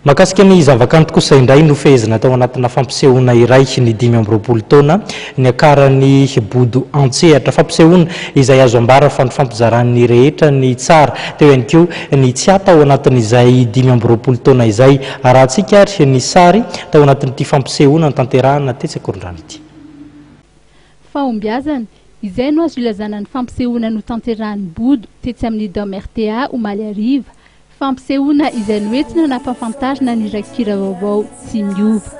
Makasika ny zavakanto kosa indray no fehezina tao anatina fampisehoana iray ny 5 taona ny akaran'ny bodo antsehatra fampisehoana izay azo ambara fa ny fampizaran'ny rehetra ny tsara teo ihany koa ny tsy atao anatin'izay 5 taona izay arahantsika ary ny sary tao anatin'ity fampisehoana ny tanterahana tetsy akorondrano ity. Fahombiazana izay no azo ilazana ny fampisehoana no tanterahany bodo tetsy amin'ny DMRTA omaly ariva. Fampisehoana izay noentina nampahafantarina ny raikira vaovao tsy miova.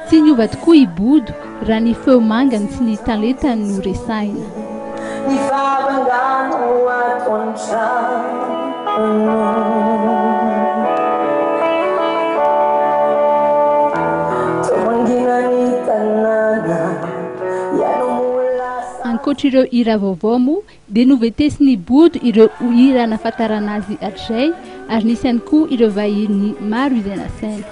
Tsy niova tokoa i bodo raha ny feo mangany sy ny talentany no resaina. Ankoatra ireo hira vaovao moa dia novetesiny bodo ireo hira nahafantarana azy hatray ary nisy ihany koa ireo vahiny maro izay nasaina.